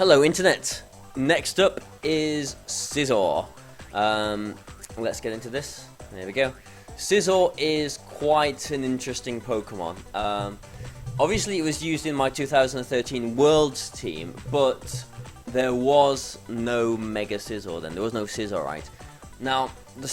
Hello Internet! Next up is Scizor. Let's get into this. There we go. Scizor is quite an interesting Pokemon. Obviously it was used in my 2013 Worlds team, but there was no Mega Scizor then. There was no Scizorite. Now, the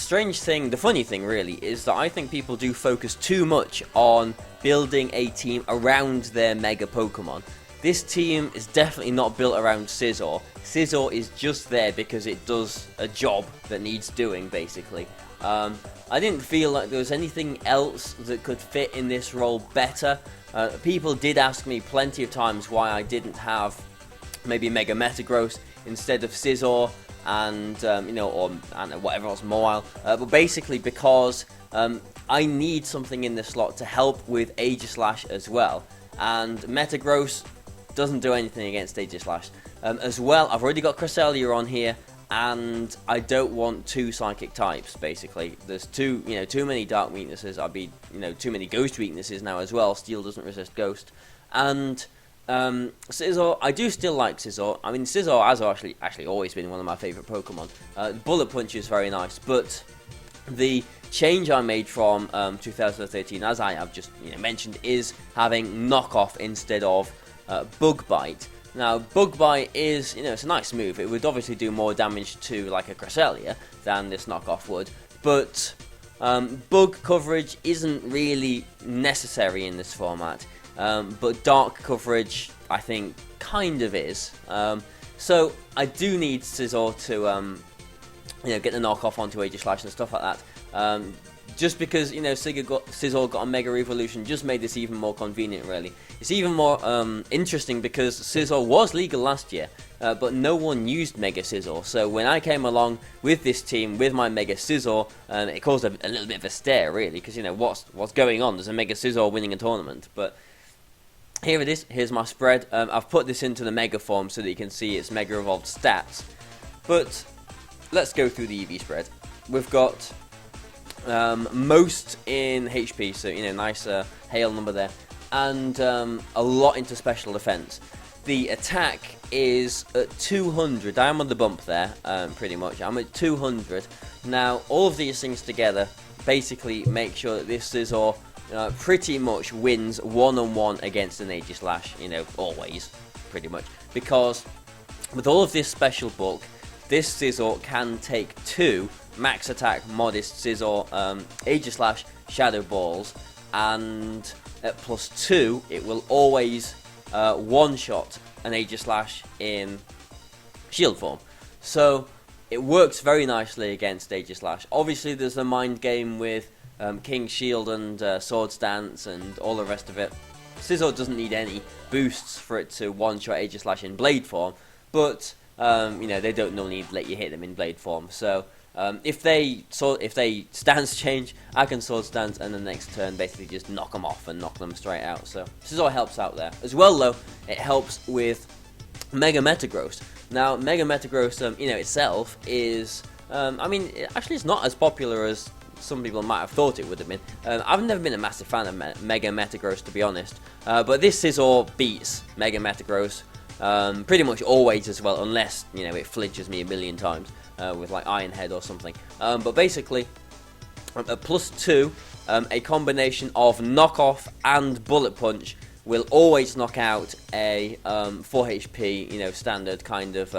funny thing really, is that I think people do focus too much on building a team around their Mega Pokemon. This team is definitely not built around Scizor. Scizor is just there because it does a job that needs doing, basically. I didn't feel like there was anything else that could fit in this role better. People did ask me plenty of times why I didn't have maybe Mega Metagross instead of Scizor and or whatever else, Mawile. But basically because I need something in the slot to help with Aegislash as well, and Metagross doesn't do anything against Aegislash. As well, I've already got Cresselia on here, and I don't want two psychic types. Basically, there's too many dark weaknesses. Too many ghost weaknesses now as well. Steel doesn't resist ghost, and Scizor, I do still like Scizor. I mean, Scizor has actually always been one of my favourite Pokemon. Bullet Punch is very nice, but the change I made from 2013, as I have just mentioned, is having Knockoff instead of Bug Bite. Now, Bug Bite is, it's a nice move. It would obviously do more damage to like a Cresselia than this Knockoff would, but Bug coverage isn't really necessary in this format. But Dark coverage, I think, kind of is. So I do need Scizor to, get the knockoff onto Aegislash and stuff like that. Just because, Scizor got a Mega Evolution just made this even more convenient, really. It's even more interesting because Scizor was legal last year, but no one used Mega Scizor. So when I came along with this team, with my Mega Scizor, it caused a little bit of a stare, really, because, what's going on? There's a Mega Scizor winning a tournament, but here it is. Here's my spread. I've put this into the Mega form so that you can see its Mega Evolved stats. But let's go through the EV spread. We've got most in HP, so nice hail number there, and a lot into special defense. The attack is at 200. I am on the bump there, pretty much. I'm at 200. Now, all of these things together basically make sure that this Scizor pretty much wins one-on-one against an Aegislash, always, pretty much. Because with all of this special bulk, this Scizor can take two max attack modest Scizor Aegislash Shadow Balls, and at +2 it will always one-shot an Aegislash in shield form. So it works very nicely against Aegislash. Obviously there's a mind game with King's Shield and Sword Stance and all the rest of it. Scizor doesn't need any boosts for it to one-shot Aegislash in Blade form, but they don't normally let you hit them in Blade form. So if they stance change, I can Sword Stance and the next turn basically just knock them off and knock them straight out. So Scizor helps out there. As well though, it helps with Mega Metagross. Now Mega Metagross itself is, actually it's not as popular as some people might have thought it would have been. I've never been a massive fan of Mega Metagross, to be honest. But this Scizor beats Mega Metagross pretty much always as well, unless it flinches me a million times with like Iron Head or something. But basically, at +2, a combination of Knockoff and Bullet Punch will always knock out a 4 HP, standard kind of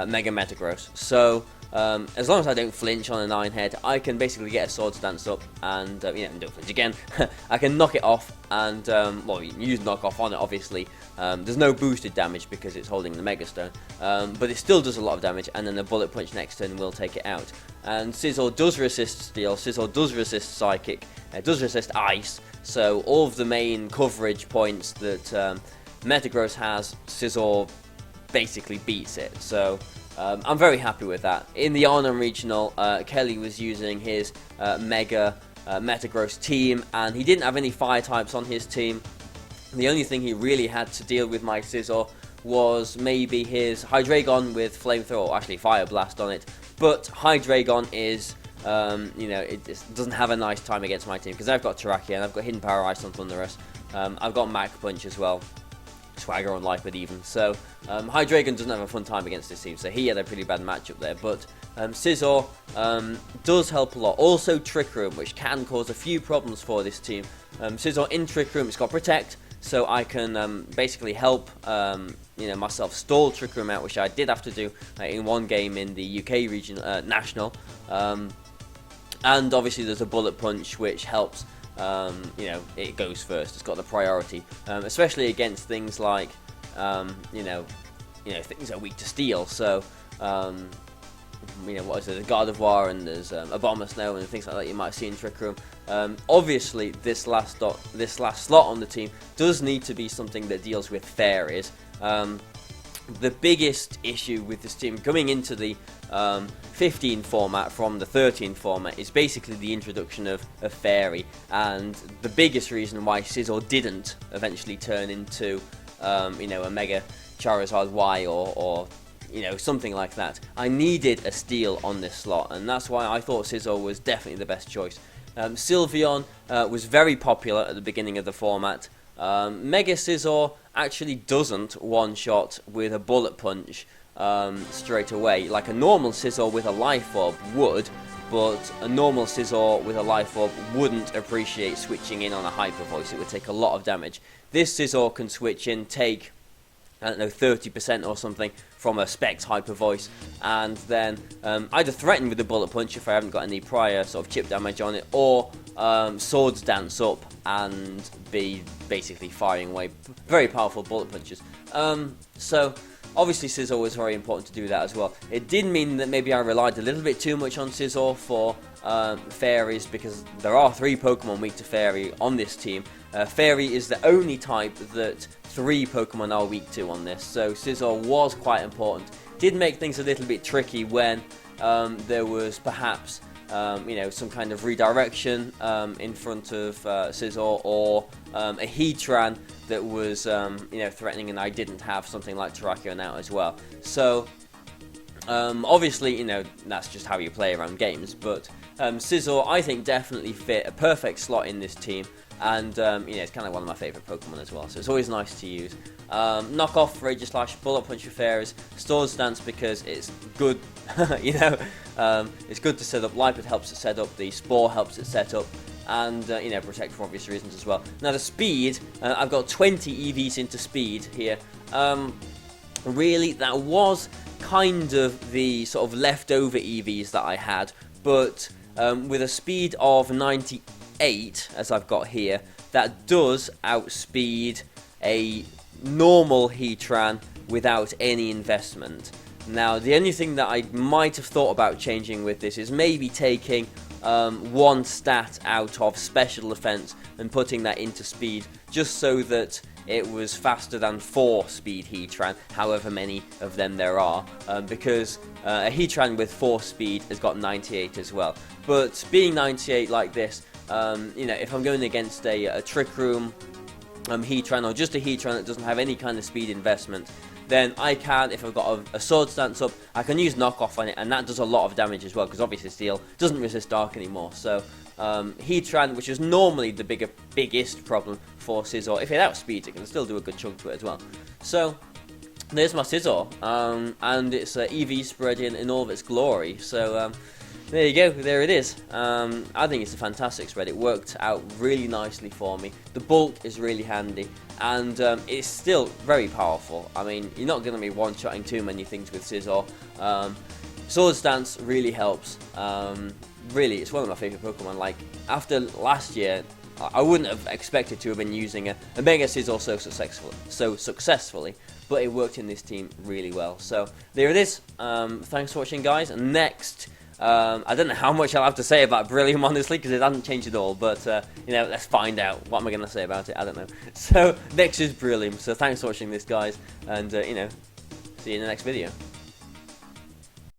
Mega Metagross. So as long as I don't flinch on an Iron Head, I can basically get a Sword Stance up and don't flinch again. I can knock it off and you can use Knockoff on it, obviously. There's no boosted damage because it's holding the Mega Stone, but it still does a lot of damage, and then the Bullet Punch next turn will take it out. And Scizor does resist Steel, Scizor does resist Psychic, it does resist Ice, so all of the main coverage points that Metagross has, Scizor basically beats it. So I'm very happy with that. In the Arnhem Regional, Kelly was using his Mega Metagross team, and he didn't have any fire types on his team. The only thing he really had to deal with my Scizor was maybe his Hydreigon with Flamethrower, or actually Fire Blast on it. But Hydreigon is, it just doesn't have a nice time against my team, because I've got Terrakion, I've got Hidden Power Ice on Thundurus, I've got Mach Punch as well. Swagger on Lipid even. So Hydreigon doesn't have a fun time against this team, so he had a pretty bad matchup there. But Scizor does help a lot. Also Trick Room, which can cause a few problems for this team. Scizor in Trick Room, it's got Protect, so I can basically help myself stall Trick Room out, which I did have to do in one game in the UK region national. And obviously there's a Bullet Punch, which helps. It goes first. It's got the priority, especially against things like, things are weak to steel. So, what is it? The God of War, and there's a Bomber Snow and things like that you might see in Trick Room. Obviously, this last slot on the team does need to be something that deals with fairies. The biggest issue with this team coming into the 15 format from the 13 format is basically the introduction of Fairy, and the biggest reason why Scizor didn't eventually turn into a Mega Charizard Y or something like that. I needed a steal on this slot, and that's why I thought Scizor was definitely the best choice. Sylveon was very popular at the beginning of the format. Mega Scizor actually doesn't one-shot with a Bullet Punch straight away, like a normal Scizor with a Life Orb would, but a normal Scizor with a Life Orb wouldn't appreciate switching in on a Hyper Voice. It would take a lot of damage. This Scizor can switch in, take, I don't know, 30% or something from a Specs Hyper Voice, and then either threaten with the Bullet Punch if I haven't got any prior sort of chip damage on it, or Swords Dance up and be basically firing away very powerful Bullet Punches. So obviously Scizor was very important to do that as well. It did mean that maybe I relied a little bit too much on Scizor for Fairies, because there are 3 Pokemon weak to Fairy on this team. Fairy is the only type that 3 Pokemon are weak to on this, so Scizor was quite important. Did make things a little bit tricky when there was perhaps some kind of redirection in front of Scizor, or a Heatran that was threatening, and I didn't have something like Terrakion out as well. So obviously that's just how you play around games, but Scizor I think definitely fit a perfect slot in this team, and it's kind of one of my favourite Pokemon as well, so it's always nice to use. Knockoff, Rageslash, Bullet Punch for Fairies, Swords Dance because it's good, it's good to set up. Lipid helps it set up, the Spore helps it set up, and Protect for obvious reasons as well. Now the speed, I've got 20 EVs into speed here. Really, that was kind of the sort of leftover EVs that I had, but with a speed of 98, as I've got here, that does outspeed a normal Heatran without any investment. Now, the only thing that I might have thought about changing with this is maybe taking one stat out of Special Defense and putting that into speed, just so that it was faster than 4 speed Heatran, however many of them there are, because a Heatran with 4 speed has got 98 as well. But being 98 like this, if I'm going against a Trick Room Heatran, or just a Heatran that doesn't have any kind of speed investment, then I can, if I've got a Sword Stance up, I can use Knockoff on it, and that does a lot of damage as well, because obviously Steel doesn't resist Dark anymore. So Heatran, which is normally the biggest problem for Scizor, if it outspeeds, it can still do a good chunk to it as well. So there's my Scizor, and it's EV spread in all of its glory. So there you go, there it is. I think it's a fantastic spread. It worked out really nicely for me. The bulk is really handy, and it's still very powerful. I mean, you're not going to be one-shotting too many things with Scizor. Swords Dance really helps. Really, it's one of my favourite Pokemon. Like, after last year, I wouldn't have expected to have been using a Mega Scizor so successfully, but it worked in this team really well. So there it is. Thanks for watching, guys. And next, I don't know how much I'll have to say about Brillium, honestly, because it hasn't changed at all. But let's find out. What am I going to say about it? I don't know. So next is Brillium. So thanks for watching this, guys, and see you in the next video.